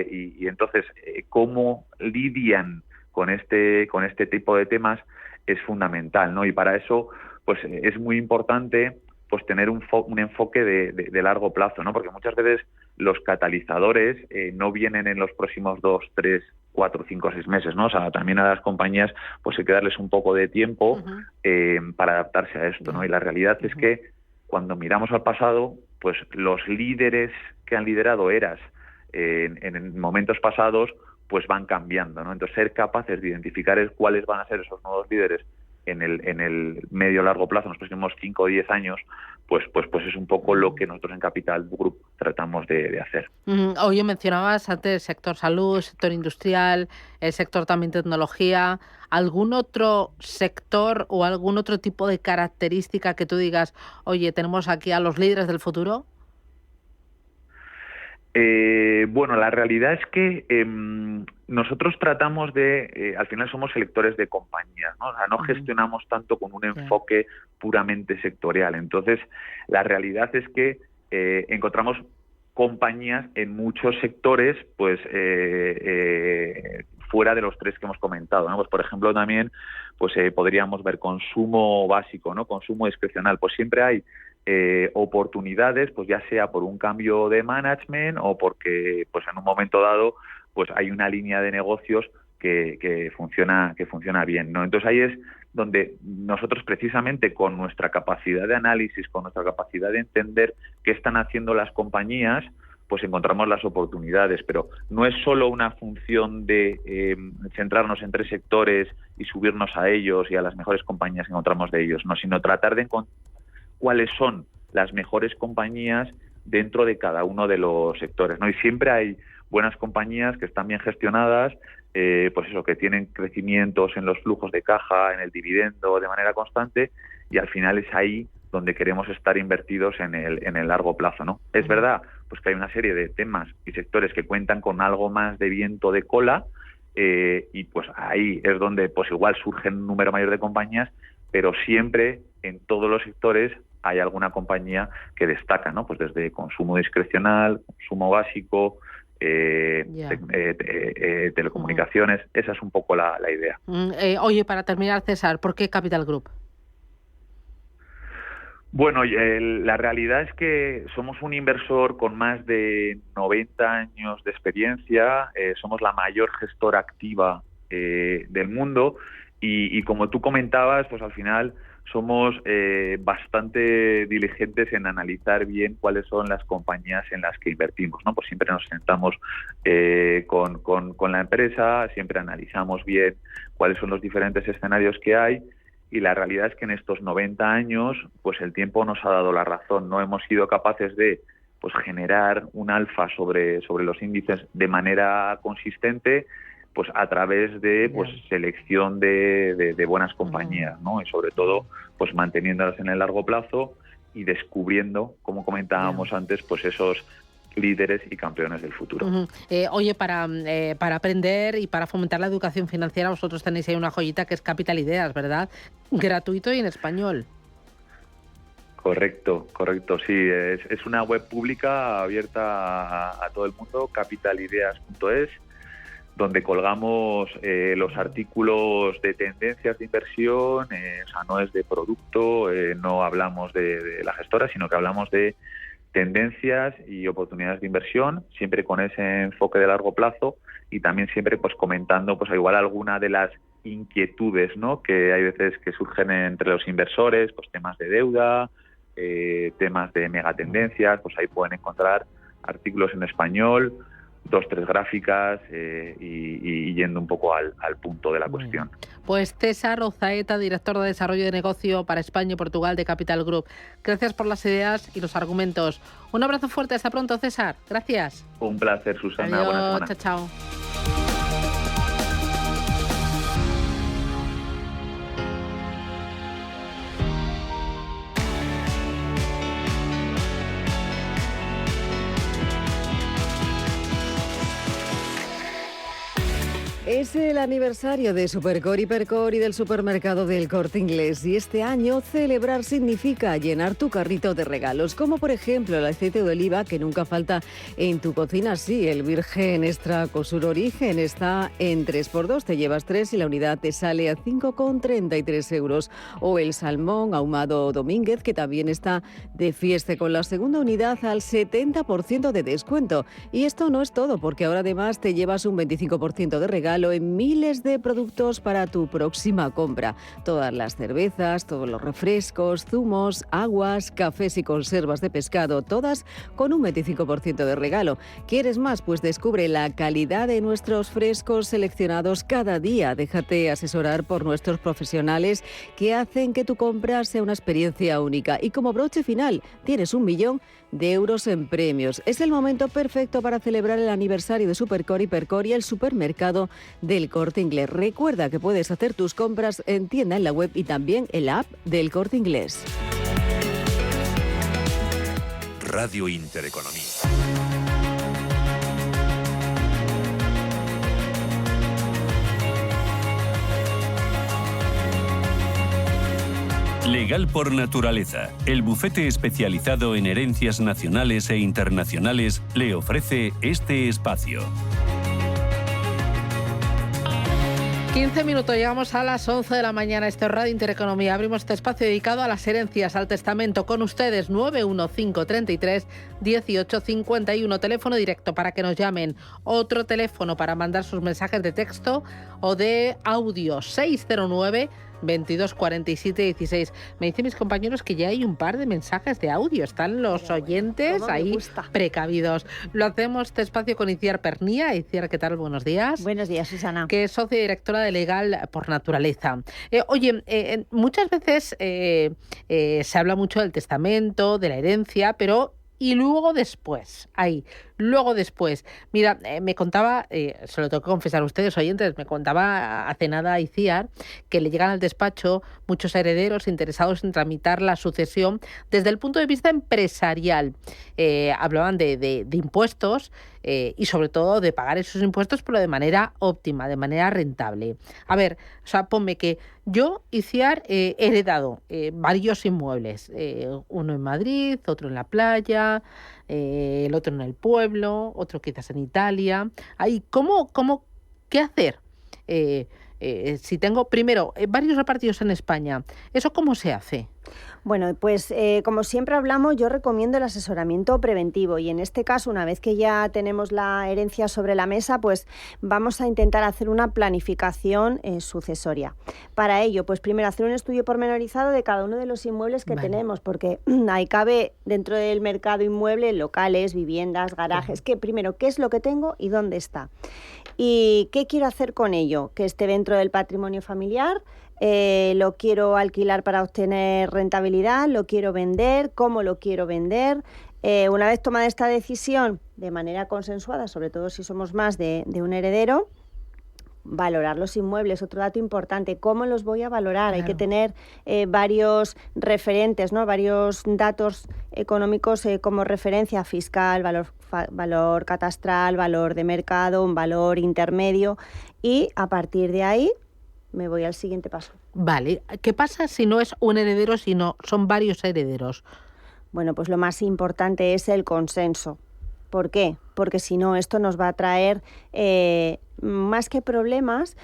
y entonces cómo lidian con este tipo de temas es fundamental, ¿no? Y para eso pues es muy importante pues tener un enfoque de largo plazo, ¿no? Porque muchas veces los catalizadores no vienen en los próximos 2, 3, 4, 5, 6 meses, ¿no? O sea, también a las compañías pues hay que darles un poco de tiempo para adaptarse a esto, ¿no? Y la realidad es que cuando miramos al pasado, pues los líderes que han liderado eras en momentos pasados, pues van cambiando, ¿no? Entonces, ser capaces de identificar cuáles van a ser esos nuevos líderes en el medio largo plazo, en los próximos 5 o 10 años, pues es un poco lo que nosotros en Capital Group tratamos de hacer. Oye, mencionabas antes el sector salud, el sector industrial, el sector también tecnología. ¿Algún otro sector o algún otro tipo de característica que tú digas, oye, tenemos aquí a los líderes del futuro? Bueno, la realidad es que nosotros tratamos de, al final somos selectores de compañías, ¿no? O sea, no gestionamos tanto con un enfoque puramente sectorial. Entonces, la realidad es que encontramos compañías en muchos sectores, pues fuera de los tres que hemos comentado, ¿no? Pues por ejemplo también, pues podríamos ver consumo básico, ¿no? Consumo discrecional. Pues siempre hay oportunidades, pues ya sea por un cambio de management o porque, pues en un momento dado, pues hay una línea de negocios que funciona bien, ¿no? Entonces ahí es donde nosotros precisamente con nuestra capacidad de análisis, con nuestra capacidad de entender qué están haciendo las compañías, pues encontramos las oportunidades, pero no es solo una función de centrarnos en 3 sectores y subirnos a ellos y a las mejores compañías que encontramos de ellos, no, sino tratar de encontrar cuáles son las mejores compañías dentro de cada uno de los sectores, ¿no? Y siempre hay buenas compañías que están bien gestionadas, pues eso, que tienen crecimientos en los flujos de caja, en el dividendo de manera constante, y al final es ahí donde queremos estar invertidos en el largo plazo, ¿no? Es verdad, pues que hay una serie de temas y sectores que cuentan con algo más de viento de cola, y pues ahí es donde pues igual surgen un número mayor de compañías, pero siempre en todos los sectores hay alguna compañía que destaca, ¿no? Pues desde consumo discrecional, consumo básico, telecomunicaciones, esa es un poco la idea. Oye, para terminar, César, ¿por qué Capital Group? Bueno, la realidad es que somos un inversor con más de 90 años de experiencia, somos la mayor gestora activa del mundo y como tú comentabas, pues al final somos bastante diligentes en analizar bien cuáles son las compañías en las que invertimos, ¿no? Pues siempre nos sentamos con la empresa, siempre analizamos bien cuáles son los diferentes escenarios que hay, y la realidad es que en estos 90 años pues el tiempo nos ha dado la razón. No hemos sido capaces de pues generar un alfa sobre los índices de manera consistente, pues a través de pues selección de buenas compañías, ¿no? Y sobre todo pues manteniéndolas en el largo plazo y descubriendo, como comentábamos antes, pues esos líderes y campeones del futuro. Oye, para aprender y para fomentar la educación financiera, vosotros tenéis ahí una joyita que es Capital Ideas, ¿verdad? Gratuito y en español. Correcto, sí. Es una web pública abierta a todo el mundo, capitalideas.es, donde colgamos los artículos de tendencias de inversión, o sea, no es de producto, no hablamos de la gestora, sino que hablamos de tendencias y oportunidades de inversión, siempre con ese enfoque de largo plazo y también siempre pues comentando pues igual alguna de las inquietudes, ¿no? Que hay veces que surgen entre los inversores, pues temas de deuda, temas de megatendencias, pues ahí pueden encontrar artículos en español, 2-3 gráficas y yendo un poco al punto de la cuestión. Pues César Ozaeta, director de Desarrollo de Negocio para España y Portugal de Capital Group. Gracias por las ideas y los argumentos. Un abrazo fuerte, hasta pronto, César. Gracias. Un placer, Susana. Adiós, buena semana. Chao. Es el aniversario de Supercor, Hipercor y del supermercado del Corte Inglés. Y este año celebrar significa llenar tu carrito de regalos, como por ejemplo el aceite de oliva que nunca falta en tu cocina. Sí, el virgen extra Cosur Origen está en 3x2, te llevas 3 y la unidad te sale a 5,33 euros. O el salmón ahumado Domínguez, que también está de fiesta con la segunda unidad al 70% de descuento. Y esto no es todo, porque ahora además te llevas un 25% de regalo en miles de productos para tu próxima compra. Todas las cervezas, todos los refrescos, zumos, aguas, cafés y conservas de pescado, todas con un 25% de regalo. ¿Quieres más? Pues descubre la calidad de nuestros frescos seleccionados cada día. Déjate asesorar por nuestros profesionales que hacen que tu compra sea una experiencia única. Y como broche final, tienes 1 millón de euros en premios. Es el momento perfecto para celebrar el aniversario de Supercor, Hipercor y el supermercado del Corte Inglés. Recuerda que puedes hacer tus compras en tienda, en la web y también en la app del Corte Inglés. Radio Intereconomía. Legal por Naturaleza, el bufete especializado en herencias nacionales e internacionales, le ofrece este espacio. 15 minutos, llegamos a las 11 de la mañana. Esto es Radio Intereconomía. Abrimos este espacio dedicado a las herencias, al testamento. Con ustedes, 915331851. Teléfono directo para que nos llamen. Otro teléfono para mandar sus mensajes de texto o de audio, 609 22 47 16. Me dicen mis compañeros que ya hay un par de mensajes de audio. Están los oyentes ahí precavidos. Lo hacemos este espacio con Itziar Pernía. Itziar, ¿qué tal? Buenos días. Buenos días, Susana. Que es socia directora de Legal por Naturaleza. Oye, muchas veces se habla mucho del testamento, de la herencia, pero y luego después, mira, me contaba, se lo tengo que confesar a ustedes, oyentes, me contaba hace nada Itziar que le llegan al despacho muchos herederos interesados en tramitar la sucesión desde el punto de vista empresarial. Hablaban de impuestos y sobre todo de pagar esos impuestos, pero de manera óptima, de manera rentable. A ver, o sea, ponme que yo, Itziar, he heredado varios inmuebles, uno en Madrid, otro en la playa, el otro en el pueblo, otro quizás en Italia. Ahí, ¿qué hacer? Si tengo, primero, varios repartidos en España, ¿eso cómo se hace? Bueno, pues como siempre hablamos, yo recomiendo el asesoramiento preventivo y en este caso, una vez que ya tenemos la herencia sobre la mesa, pues vamos a intentar hacer una planificación sucesoria. Para ello, pues primero hacer un estudio pormenorizado de cada uno de los inmuebles que tenemos, porque ahí cabe dentro del mercado inmueble locales, viviendas, garajes, que primero, ¿qué es lo que tengo y dónde está? ¿Y qué quiero hacer con ello? Que esté dentro del patrimonio familiar, lo quiero alquilar para obtener rentabilidad, lo quiero vender, cómo lo quiero vender. Una vez tomada esta decisión de manera consensuada, sobre todo si somos más de un heredero, valorar los inmuebles. Otro dato importante, ¿cómo los voy a valorar? Claro. Hay que tener varios referentes, ¿no? Varios datos económicos como referencia: fiscal, valor catastral, valor de mercado, un valor intermedio, y a partir de ahí me voy al siguiente paso. Vale, ¿qué pasa si no es un heredero, sino son varios herederos? Bueno, pues lo más importante es el consenso. ¿Por qué? Porque si no, esto nos va a traer más que problemas,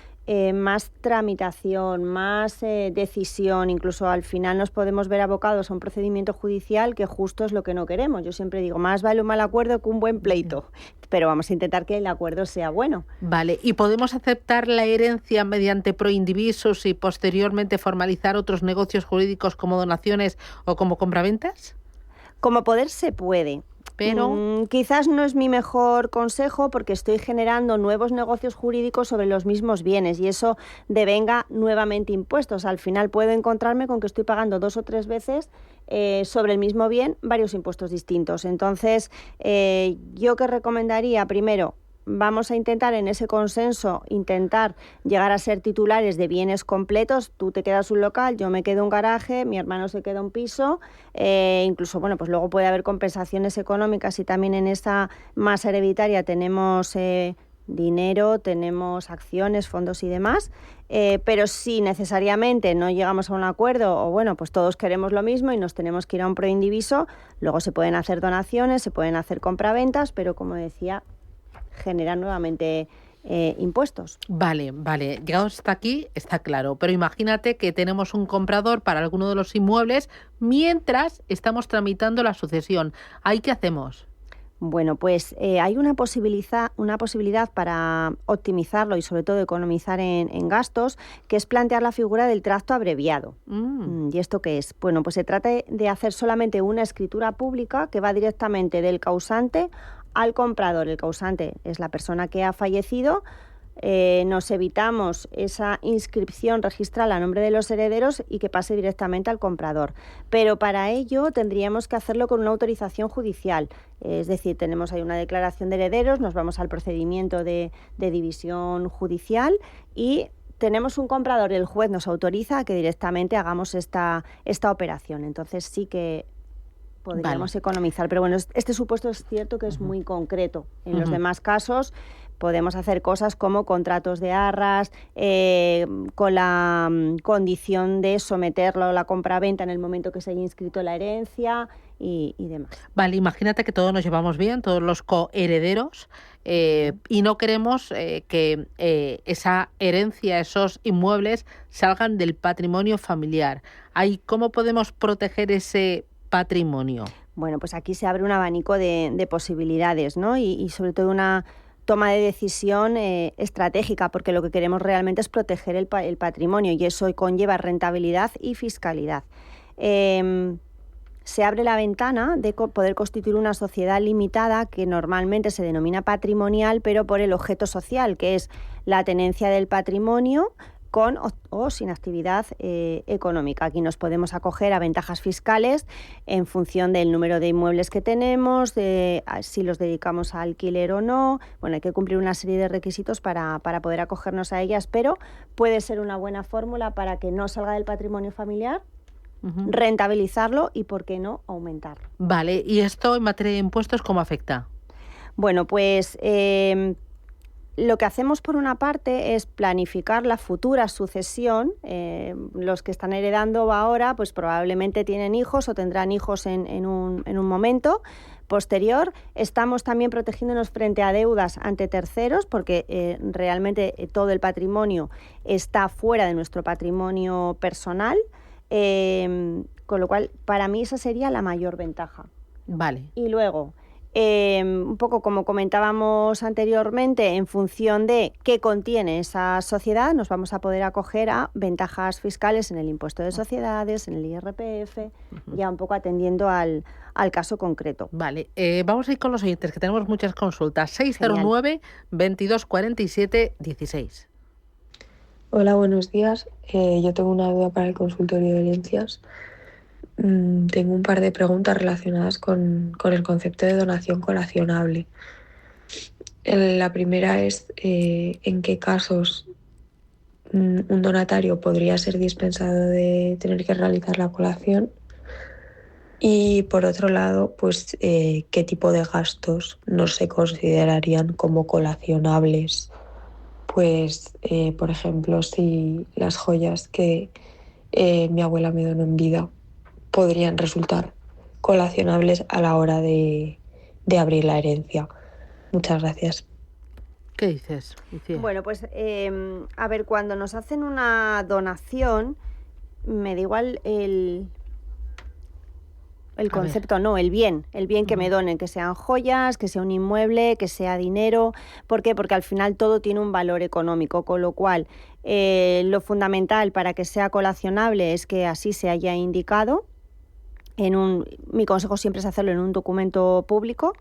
más tramitación, más decisión. Incluso al final nos podemos ver abocados a un procedimiento judicial que justo es lo que no queremos. Yo siempre digo, más vale un mal acuerdo que un buen pleito, pero vamos a intentar que el acuerdo sea bueno. Vale, ¿y podemos aceptar la herencia mediante proindivisos y posteriormente formalizar otros negocios jurídicos como donaciones o como compraventas? Como poder se puede. Pero quizás no es mi mejor consejo, porque estoy generando nuevos negocios jurídicos sobre los mismos bienes y eso devenga nuevamente impuestos. Al final puedo encontrarme con que estoy pagando 2 o 3 veces sobre el mismo bien varios impuestos distintos. Entonces, yo que recomendaría, primero, vamos a intentar en ese consenso llegar a ser titulares de bienes completos. Tú te quedas un local, yo me quedo un garaje, mi hermano se queda un piso, incluso, bueno, pues luego puede haber compensaciones económicas y también en esa masa hereditaria tenemos dinero, tenemos acciones, fondos y demás, pero si necesariamente no llegamos a un acuerdo o bueno, pues todos queremos lo mismo y nos tenemos que ir a un proindiviso, luego se pueden hacer donaciones, se pueden hacer compraventas, pero como decía, generar nuevamente impuestos. Vale, llegados hasta aquí está claro, pero imagínate que tenemos un comprador para alguno de los inmuebles mientras estamos tramitando la sucesión. ¿Ahí qué hacemos? Bueno, pues hay una posibilidad para optimizarlo y sobre todo economizar en gastos, que es plantear la figura del tracto abreviado. ¿Y esto qué es? Bueno, pues se trata de hacer solamente una escritura pública que va directamente del causante al comprador. El causante es la persona que ha fallecido, nos evitamos esa inscripción registral a nombre de los herederos y que pase directamente al comprador. Pero para ello tendríamos que hacerlo con una autorización judicial. Es decir, tenemos ahí una declaración de herederos, nos vamos al procedimiento de división judicial y tenemos un comprador y el juez nos autoriza a que directamente hagamos esta operación. Entonces sí que podríamos economizar. Pero bueno, este supuesto es cierto que es muy concreto. En los demás casos podemos hacer cosas como contratos de arras, con la condición de someterlo a la compraventa en el momento que se haya inscrito la herencia y demás. Vale, imagínate que todos nos llevamos bien, todos los coherederos, y no queremos que esa herencia, esos inmuebles, salgan del patrimonio familiar. Ahí, ¿cómo podemos proteger ese patrimonio? Bueno, pues aquí se abre un abanico de posibilidades, ¿no? Y sobre todo una toma de decisión estratégica, porque lo que queremos realmente es proteger el patrimonio y eso conlleva rentabilidad y fiscalidad. Se abre la ventana de poder constituir una sociedad limitada que normalmente se denomina patrimonial, pero por el objeto social, que es la tenencia del patrimonio con o sin actividad económica. Aquí nos podemos acoger a ventajas fiscales en función del número de inmuebles que tenemos, de si los dedicamos a alquiler o no. Bueno, hay que cumplir una serie de requisitos para poder acogernos a ellas, pero puede ser una buena fórmula para que no salga del patrimonio familiar, rentabilizarlo y, ¿por qué no?, aumentarlo. Vale, ¿y esto en materia de impuestos cómo afecta? Bueno, pues lo que hacemos por una parte es planificar la futura sucesión. Los que están heredando ahora pues probablemente tienen hijos o tendrán hijos en un momento posterior. Estamos también protegiéndonos frente a deudas ante terceros porque realmente todo el patrimonio está fuera de nuestro patrimonio personal, con lo cual para mí esa sería la mayor ventaja. Vale. Y luego, un poco como comentábamos anteriormente, en función de qué contiene esa sociedad, nos vamos a poder acoger a ventajas fiscales en el impuesto de sociedades, en el IRPF, ya un poco atendiendo al caso concreto. Vale, vamos a ir con los oyentes, que tenemos muchas consultas. 609 2247 16. Hola, buenos días. Yo tengo una duda para el consultorio de herencias. Tengo un par de preguntas relacionadas con el concepto de donación colacionable. La primera es en qué casos un donatario podría ser dispensado de tener que realizar la colación y, por otro lado, pues qué tipo de gastos no se considerarían como colacionables. Pues, por ejemplo, si las joyas que mi abuela me donó en vida podrían resultar colacionables a la hora de abrir la herencia. Muchas gracias. ¿Qué dices, Lucía? Bueno, pues a ver, cuando nos hacen una donación, me da igual el concepto, no, el bien que me donen, que sean joyas, que sea un inmueble, que sea dinero. ¿Por qué? Porque al final todo tiene un valor económico, con lo cual lo fundamental para que sea colacionable es que así se haya indicado. Mi consejo siempre es hacerlo en un documento público,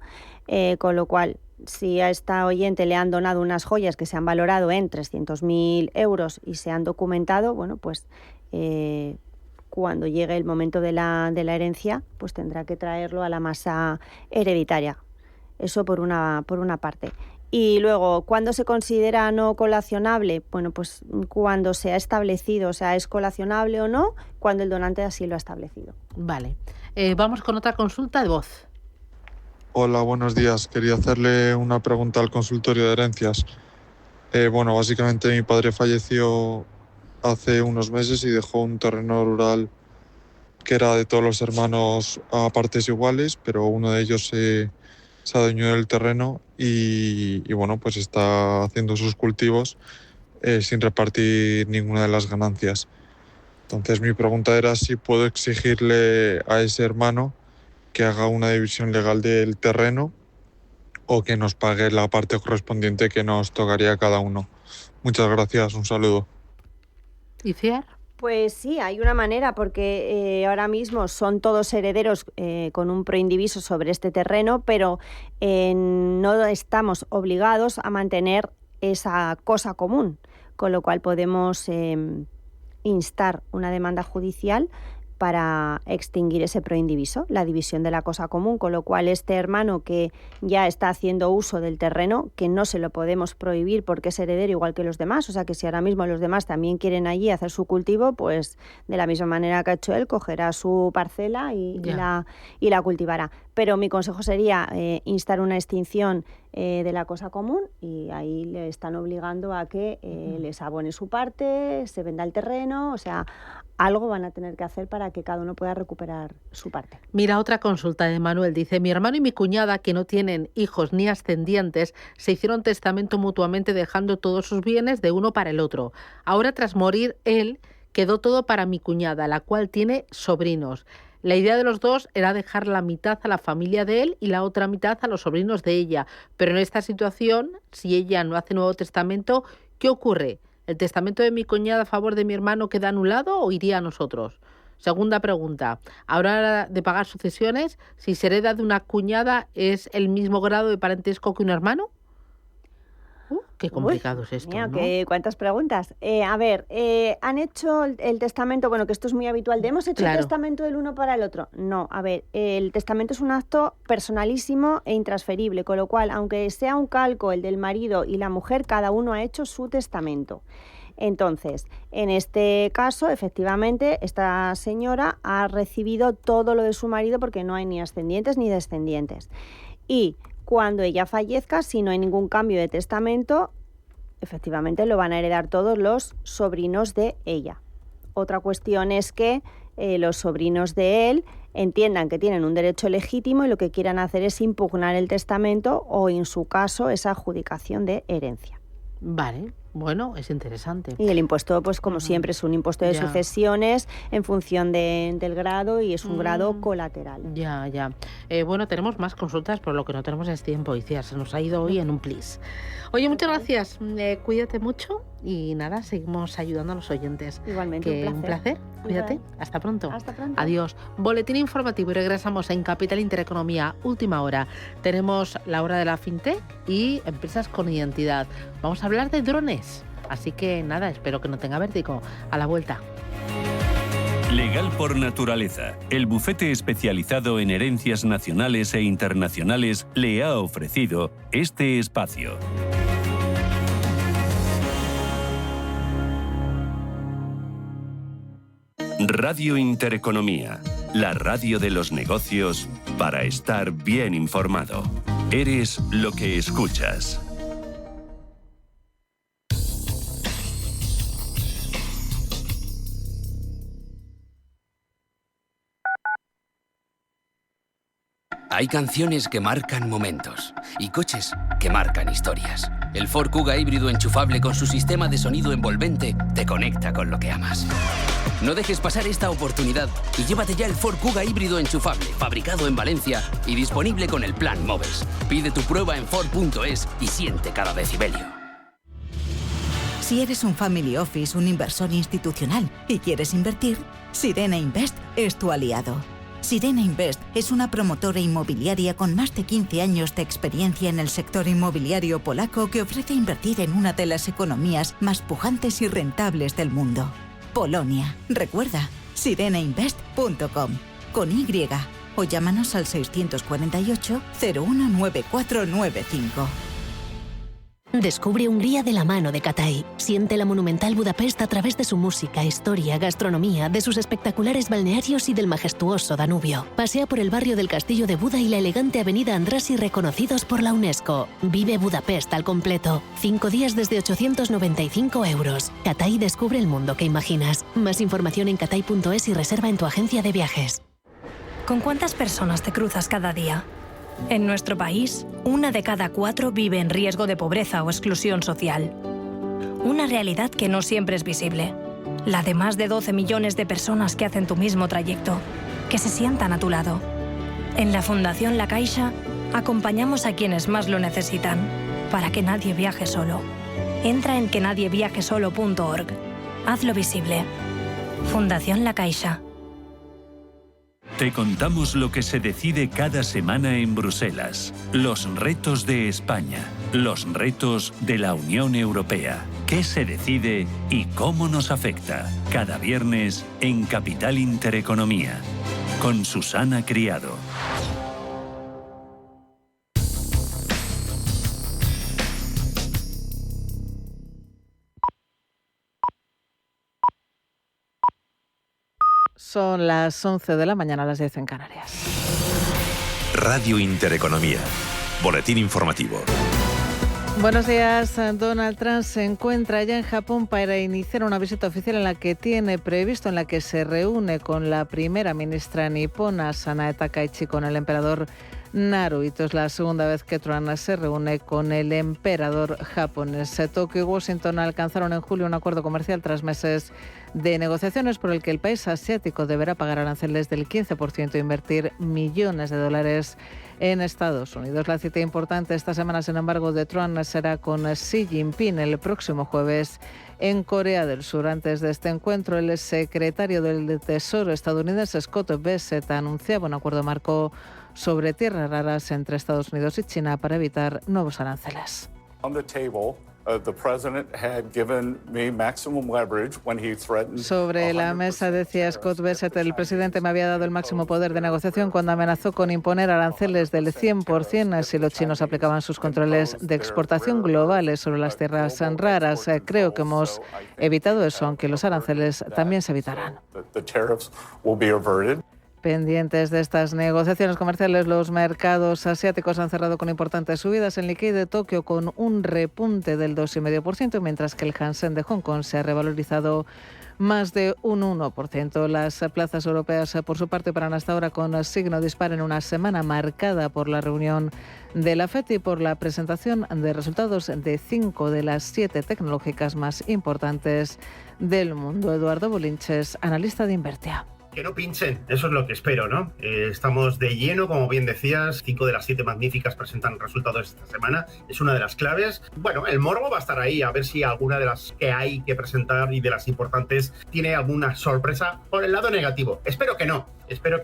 con lo cual, si a esta oyente le han donado unas joyas que se han valorado en 300.000 euros y se han documentado, bueno, pues cuando llegue el momento de la herencia, pues tendrá que traerlo a la masa hereditaria. Eso por una parte. Y luego, ¿cuándo se considera no colacionable? Bueno, pues cuando se ha establecido, o sea, es colacionable o no, cuando el donante así lo ha establecido. Vale. Vamos con otra consulta de voz. Hola, buenos días. Quería hacerle una pregunta al consultorio de herencias. Bueno, básicamente mi padre falleció hace unos meses y dejó un terreno rural que era de todos los hermanos a partes iguales, pero uno de ellos se adueñó del terreno y bueno, pues está haciendo sus cultivos sin repartir ninguna de las ganancias. Entonces mi pregunta era si puedo exigirle a ese hermano que haga una división legal del terreno o que nos pague la parte correspondiente que nos tocaría a cada uno. Muchas gracias, un saludo. ¿Y Ciar? Pues sí, hay una manera, porque ahora mismo son todos herederos con un proindiviso sobre este terreno, pero no estamos obligados a mantener esa cosa común, con lo cual podemos instar una demanda judicial para extinguir ese proindiviso, la división de la cosa común, con lo cual este hermano que ya está haciendo uso del terreno, que no se lo podemos prohibir porque es heredero igual que los demás, o sea que si ahora mismo los demás también quieren allí hacer su cultivo, pues de la misma manera que ha hecho él, cogerá su parcela y la cultivará. Pero mi consejo sería instar una extinción de la cosa común, y ahí le están obligando a que les abone su parte, se venda el terreno, o sea, algo van a tener que hacer para que cada uno pueda recuperar su parte. Mira, otra consulta de Manuel. Dice, mi hermano y mi cuñada, que no tienen hijos ni ascendientes, se hicieron testamento mutuamente dejando todos sus bienes de uno para el otro. Ahora, tras morir él, quedó todo para mi cuñada, la cual tiene sobrinos. La idea de los dos era dejar la mitad a la familia de él y la otra mitad a los sobrinos de ella. Pero en esta situación, si ella no hace nuevo testamento, ¿qué ocurre? ¿El testamento de mi cuñada a favor de mi hermano queda anulado o iría a nosotros? Segunda pregunta. ¿A hora de pagar sucesiones, si se hereda de una cuñada, es el mismo grado de parentesco que un hermano? Qué complicado es esto, mira, ¿no? ¿Cuántas preguntas? Han hecho el testamento, bueno, que esto es muy habitual, de hemos hecho el testamento del uno para el otro. No, a ver, el testamento es un acto personalísimo e intransferible, con lo cual, aunque sea un calco el del marido y la mujer, cada uno ha hecho su testamento. Entonces, en este caso, efectivamente, esta señora ha recibido todo lo de su marido porque no hay ni ascendientes ni descendientes. Y cuando ella fallezca, si no hay ningún cambio de testamento, efectivamente lo van a heredar todos los sobrinos de ella. Otra cuestión es que los sobrinos de él entiendan que tienen un derecho legítimo y lo que quieran hacer es impugnar el testamento o, en su caso, esa adjudicación de herencia. Vale, bueno, es interesante. Y el impuesto, pues como siempre, es un impuesto de sucesiones en función del grado y es un grado colateral. Ya. Bueno, tenemos más consultas, pero lo que no tenemos es tiempo, Iciar. Se nos ha ido hoy en un plis. Oye, muchas gracias. Cuídate mucho y nada, seguimos ayudando a los oyentes. Igualmente, un placer. Cuídate. Hasta pronto. Hasta pronto. Adiós. Boletín informativo y regresamos en Capital Intereconomía, última hora. Tenemos la hora de la fintech y empresas con identidad. Vamos a hablar de drones. Así que nada, espero que no tenga vértigo. A la vuelta. Legal por naturaleza, el bufete especializado en herencias nacionales e internacionales le ha ofrecido este espacio. Radio Intereconomía, la radio de los negocios para estar bien informado. Eres lo que escuchas. Hay canciones que marcan momentos y coches que marcan historias. El Ford Kuga híbrido enchufable con su sistema de sonido envolvente te conecta con lo que amas. No dejes pasar esta oportunidad y llévate ya el Ford Kuga híbrido enchufable, fabricado en Valencia y disponible con el plan Moves. Pide tu prueba en Ford.es y siente cada decibelio. Si eres un family office, un inversor institucional y quieres invertir, Sirena Invest es tu aliado. Sirena Invest es una promotora inmobiliaria con más de 15 años de experiencia en el sector inmobiliario polaco que ofrece invertir en una de las economías más pujantes y rentables del mundo. Polonia. Recuerda, sirenainvest.com con Y o llámanos al 648 019495. Descubre Hungría de la mano de Katay. Siente la monumental Budapest a través de su música, historia, gastronomía, de sus espectaculares balnearios y del majestuoso Danubio. Pasea por el barrio del Castillo de Buda y la elegante avenida Andrássy, reconocidos por la UNESCO. Vive Budapest al completo. 5 días desde 895 euros. Katay descubre el mundo que imaginas. Más información en katay.es y reserva en tu agencia de viajes. ¿Con cuántas personas te cruzas cada día? En nuestro país, 1 de cada 4 vive en riesgo de pobreza o exclusión social. Una realidad que no siempre es visible. La de más de 12 millones de personas que hacen tu mismo trayecto, que se sientan a tu lado. En la Fundación La Caixa, acompañamos a quienes más lo necesitan, para que nadie viaje solo. Entra en quenadieviajesolo.org. Hazlo visible. Fundación La Caixa. Te contamos lo que se decide cada semana en Bruselas. Los retos de España. Los retos de la Unión Europea. ¿Qué se decide y cómo nos afecta? Cada viernes en Capital Intereconomía. Con Susana Criado. Son las 11 de la mañana, las 10 en Canarias. Radio Intereconomía. Boletín informativo. Buenos días. Donald Trump se encuentra ya en Japón para iniciar una visita oficial en la que se reúne con la primera ministra nipona, Sanae Takaichi, con el emperador Naruhito. Es la segunda vez que Trump se reúne con el emperador japonés. Tokio y Washington alcanzaron en julio un acuerdo comercial tras meses de negociaciones por el que el país asiático deberá pagar aranceles del 15% e invertir millones de dólares en Estados Unidos. La cita importante esta semana, sin embargo, de Trump será con Xi Jinping el próximo jueves en Corea del Sur. Antes de este encuentro, el secretario del Tesoro estadounidense, Scott Bessent, anunciaba un acuerdo marco sobre tierras raras entre Estados Unidos y China para evitar nuevos aranceles. Sobre la mesa, decía Scott Bessent, el presidente me había dado el máximo poder de negociación cuando amenazó con imponer aranceles del 100% si los chinos aplicaban sus controles de exportación globales sobre las tierras raras. Creo que hemos evitado eso, aunque los aranceles también se evitarán. Pendientes de estas negociaciones comerciales, los mercados asiáticos han cerrado con importantes subidas. El Nikkei de Tokio con un repunte del 2,5%, mientras que el Hansen de Hong Kong se ha revalorizado más de un 1%. Las plazas europeas, por su parte, paran hasta ahora con signo dispar en una semana marcada por la reunión de la FED y por la presentación de resultados de 5 de las 7 tecnológicas más importantes del mundo. Eduardo Bolinches, analista de Invertia. Que no pinchen, eso es lo que espero, ¿no? Estamos de lleno, como bien decías, 5 de las 7 magníficas presentan resultados esta semana, es una de las claves. Bueno, el morbo va a estar ahí, a ver si alguna de las que hay que presentar y de las importantes tiene alguna sorpresa por el lado negativo. Espero que no